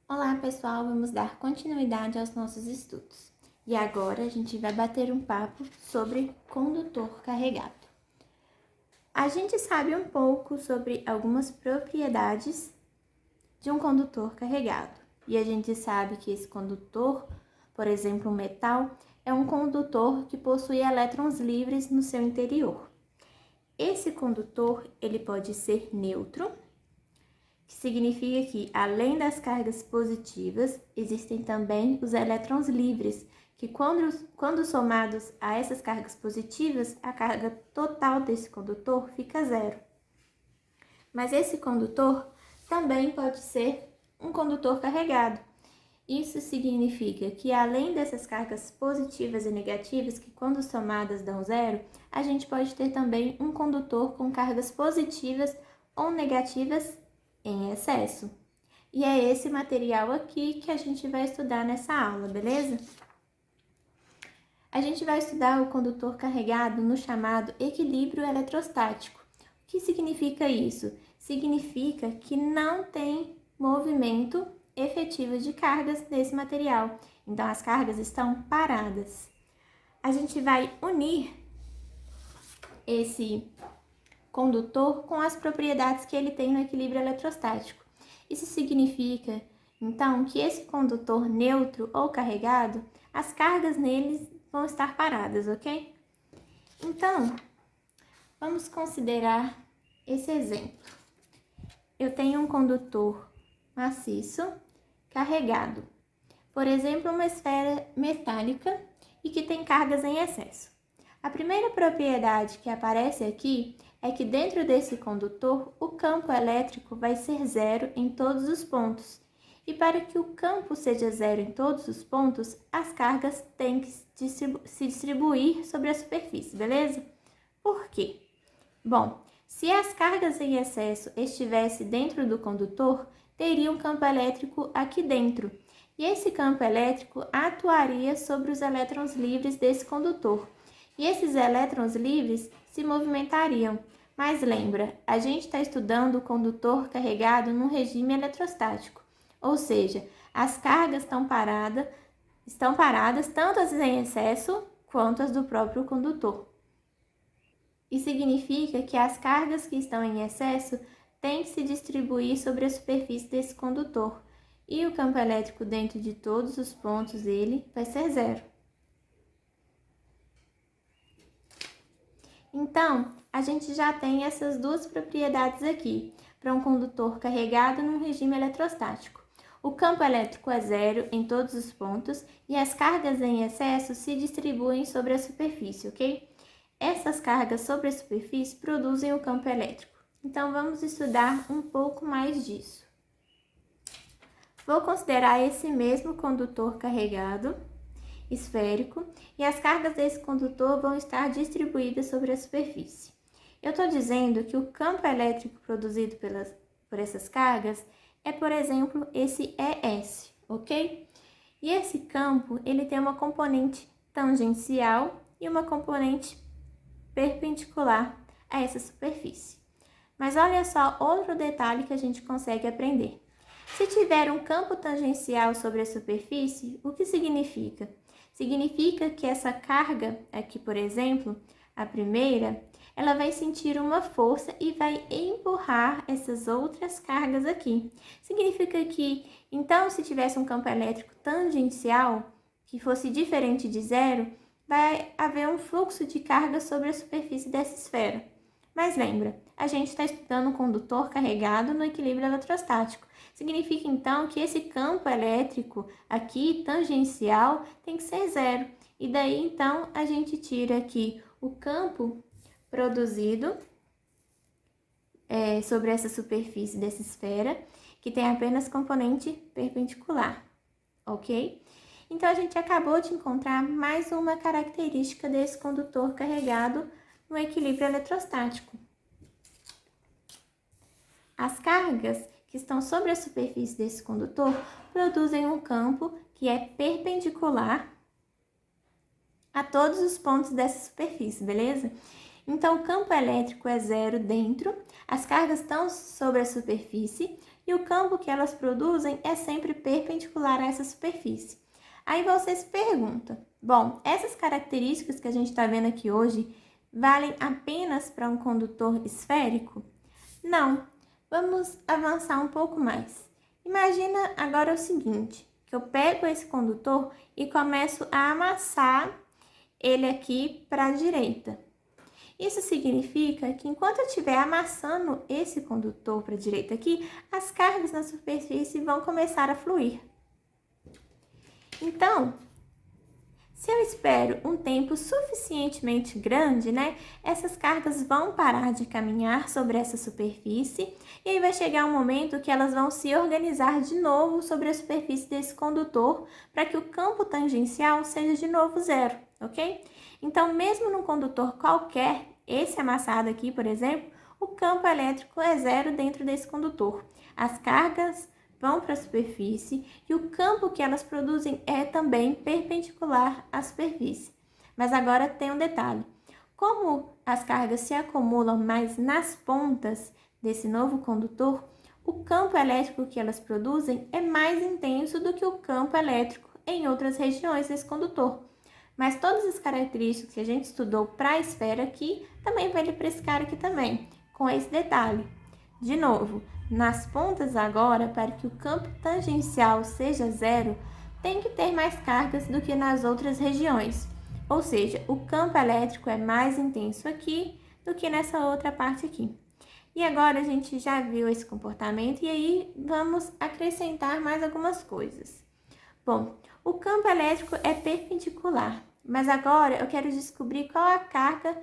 Olá pessoal, vamos dar continuidade aos nossos estudos. E agora a gente vai bater um papo sobre condutor carregado. A gente sabe um pouco sobre algumas propriedades de um condutor carregado. E a gente sabe que esse condutor, por exemplo, um metal, é um condutor que possui elétrons livres no seu interior. Esse condutor, ele pode ser neutro, que significa que, além das cargas positivas, existem também os elétrons livres, que quando somados a essas cargas positivas, a carga total desse condutor fica zero. Mas esse condutor também pode ser um condutor carregado. Isso significa que, além dessas cargas positivas e negativas, que quando somadas dão zero, a gente pode ter também um condutor com cargas positivas ou negativas em excesso. E é esse material aqui que a gente vai estudar nessa aula, beleza? A gente vai estudar o condutor carregado no chamado equilíbrio eletrostático. O que significa isso? Significa que não tem movimento efetivo de cargas nesse material. Então, as cargas estão paradas. A gente vai unir esse condutor com as propriedades que ele tem no equilíbrio eletrostático. Isso significa, então, que esse condutor neutro ou carregado, as cargas neles vão estar paradas, ok? Então, vamos considerar esse exemplo. Eu tenho um condutor maciço carregado, por exemplo, uma esfera metálica e que tem cargas em excesso. A primeira propriedade que aparece aqui é que dentro desse condutor o campo elétrico vai ser zero em todos os pontos. E para que o campo seja zero em todos os pontos, as cargas têm que se distribuir sobre a superfície, beleza? Por quê? Bom, se as cargas em excesso estivessem dentro do condutor, teria um campo elétrico aqui dentro. E esse campo elétrico atuaria sobre os elétrons livres desse condutor. E esses elétrons livres se movimentariam. Mas lembra, a gente está estudando o condutor carregado num regime eletrostático. Ou seja, as cargas estão paradas tanto as em excesso quanto as do próprio condutor. Isso significa que as cargas que estão em excesso têm que se distribuir sobre a superfície desse condutor. E o campo elétrico dentro de todos os pontos dele vai ser zero. Então, a gente já tem essas duas propriedades aqui para um condutor carregado num regime eletrostático. O campo elétrico é zero em todos os pontos e as cargas em excesso se distribuem sobre a superfície, ok? Essas cargas sobre a superfície produzem o campo elétrico. Então, vamos estudar um pouco mais disso. Vou considerar esse mesmo condutor carregado, esférico, e as cargas desse condutor vão estar distribuídas sobre a superfície. Eu estou dizendo que o campo elétrico produzido por essas cargas é, por exemplo, esse ES, ok? E esse campo, ele tem uma componente tangencial e uma componente perpendicular a essa superfície. Mas olha só outro detalhe que a gente consegue aprender. Se tiver um campo tangencial sobre a superfície, o que significa? Significa que essa carga aqui, por exemplo, a primeira, ela vai sentir uma força e vai empurrar essas outras cargas aqui. Significa que, então, se tivesse um campo elétrico tangencial, que fosse diferente de zero, vai haver um fluxo de carga sobre a superfície dessa esfera. Mas lembra, a gente está estudando um condutor carregado no equilíbrio eletrostático. Significa então que esse campo elétrico aqui, tangencial, tem que ser zero. E daí então a gente tira aqui o campo produzido sobre essa superfície dessa esfera, que tem apenas componente perpendicular, ok? Então a gente acabou de encontrar mais uma característica desse condutor carregado no equilíbrio eletrostático. As cargas que estão sobre a superfície desse condutor produzem um campo que é perpendicular a todos os pontos dessa superfície, beleza? Então, o campo elétrico é zero dentro, as cargas estão sobre a superfície e o campo que elas produzem é sempre perpendicular a essa superfície. Aí você se pergunta, bom, essas características que a gente está vendo aqui hoje valem apenas para um condutor esférico? Não, vamos avançar um pouco mais. Imagina agora o seguinte, que eu pego esse condutor e começo a amassar ele aqui para a direita. Isso significa que enquanto eu estiver amassando esse condutor para a direita aqui, as cargas na superfície vão começar a fluir. Então, se eu espero um tempo suficientemente grande, essas cargas vão parar de caminhar sobre essa superfície e aí vai chegar um momento que elas vão se organizar de novo sobre a superfície desse condutor para que o campo tangencial seja de novo zero, ok? Então, mesmo num condutor qualquer, esse amassado aqui, por exemplo, o campo elétrico é zero dentro desse condutor. As cargas vão para a superfície e o campo que elas produzem é também perpendicular à superfície. Mas agora tem um detalhe. Como as cargas se acumulam mais nas pontas desse novo condutor, o campo elétrico que elas produzem é mais intenso do que o campo elétrico em outras regiões desse condutor. Mas todas as características que a gente estudou para a esfera aqui, também vale para esse cara aqui também, com esse detalhe. De novo, nas pontas agora, para que o campo tangencial seja zero, tem que ter mais cargas do que nas outras regiões. Ou seja, o campo elétrico é mais intenso aqui do que nessa outra parte aqui. E agora a gente já viu esse comportamento e aí vamos acrescentar mais algumas coisas. Bom, o campo elétrico é perpendicular, mas agora eu quero descobrir qual a carga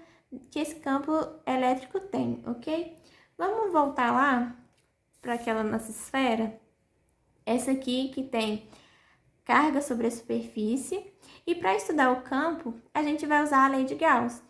que esse campo elétrico tem, ok? Vamos voltar lá para aquela nossa esfera, essa aqui que tem carga sobre a superfície, e para estudar o campo, a gente vai usar a lei de Gauss.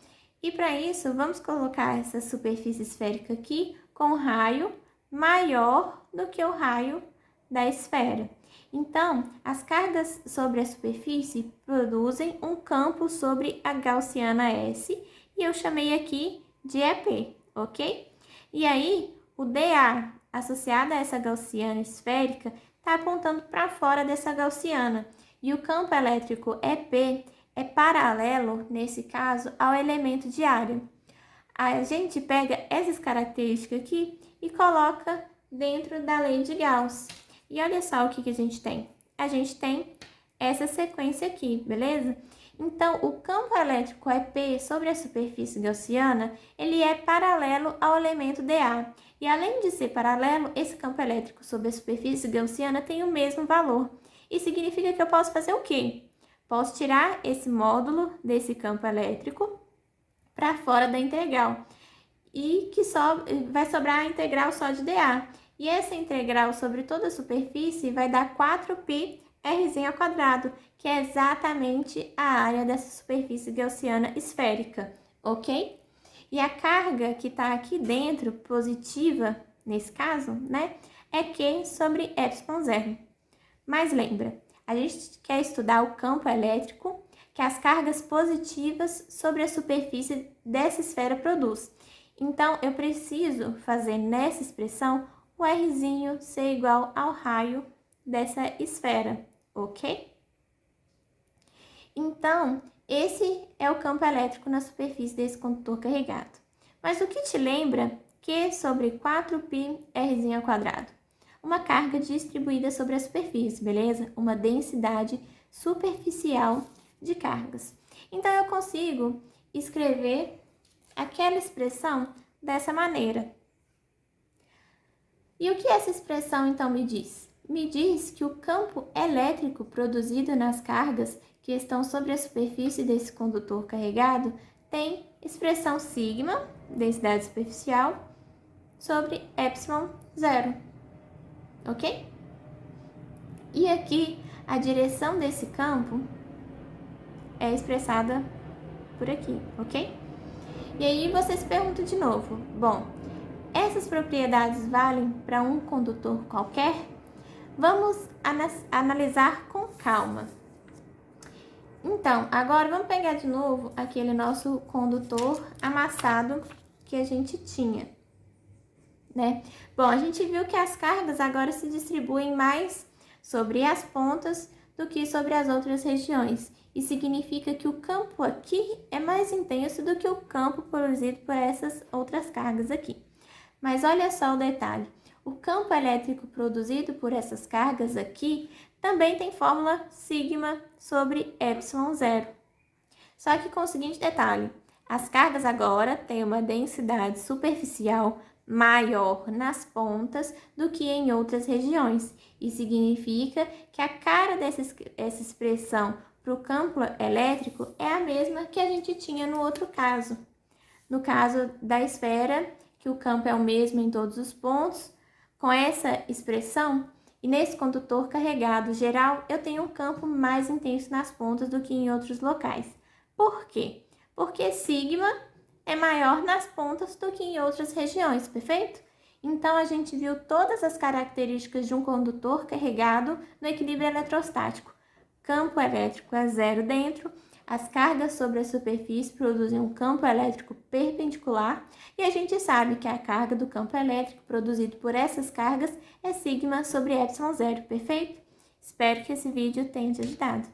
E para isso, vamos colocar essa superfície esférica aqui com um raio maior do que o raio da esfera. Então, as cargas sobre a superfície produzem um campo sobre a gaussiana S, e eu chamei aqui de EP, ok? E aí, o dA associado a essa gaussiana esférica está apontando para fora dessa gaussiana. E o campo elétrico EP é paralelo, nesse caso, ao elemento de área. A gente pega essas características aqui e coloca dentro da lei de Gauss. E olha só o que a gente tem. A gente tem essa sequência aqui, beleza? Então, o campo elétrico EP sobre a superfície gaussiana, ele é paralelo ao elemento dA. E além de ser paralelo, esse campo elétrico sobre a superfície gaussiana tem o mesmo valor. Isso significa que eu posso fazer o quê? Posso tirar esse módulo desse campo elétrico para fora da integral. E que só vai sobrar a integral só de dA. E essa integral sobre toda a superfície vai dar 4π r², que é exatamente a área dessa superfície gaussiana esférica, ok? E a carga que está aqui dentro, positiva, nesse caso, é Q sobre ε0. Mas lembra, a gente quer estudar o campo elétrico que as cargas positivas sobre a superfície dessa esfera produz. Então, eu preciso fazer nessa expressão o Rzinho ser igual ao raio dessa esfera, ok? Então, esse é o campo elétrico na superfície desse condutor carregado. Mas o que te lembra Q sobre 4π r²? Uma carga distribuída sobre a superfície, beleza? Uma densidade superficial de cargas. Então, eu consigo escrever aquela expressão dessa maneira. E o que essa expressão, então, me diz? Me diz que o campo elétrico produzido nas cargas que estão sobre a superfície desse condutor carregado tem expressão sigma, densidade superficial, sobre ε0, ok? E aqui, a direção desse campo é expressada por aqui, ok? E aí você se pergunta de novo, bom, essas propriedades valem para um condutor qualquer? Vamos analisar com calma. Então, agora vamos pegar de novo aquele nosso condutor amassado que a gente tinha. né? Bom, a gente viu que as cargas agora se distribuem mais sobre as pontas do que sobre as outras regiões. E significa que o campo aqui é mais intenso do que o campo produzido por essas outras cargas aqui. Mas olha só o detalhe. O campo elétrico produzido por essas cargas aqui também tem fórmula sigma sobre epsilon zero. Só que com o seguinte detalhe, as cargas agora têm uma densidade superficial maior nas pontas do que em outras regiões. E significa que a cara dessa expressão para o campo elétrico é a mesma que a gente tinha no outro caso. No caso da esfera, que o campo é o mesmo em todos os pontos, com essa expressão, e nesse condutor carregado geral, eu tenho um campo mais intenso nas pontas do que em outros locais. Por quê? Porque sigma é maior nas pontas do que em outras regiões, perfeito? Então, a gente viu todas as características de um condutor carregado no equilíbrio eletrostático. Campo elétrico é zero dentro, as cargas sobre a superfície produzem um campo elétrico perpendicular e a gente sabe que a carga do campo elétrico produzido por essas cargas é sigma sobre epsilon zero, perfeito? Espero que esse vídeo tenha te ajudado.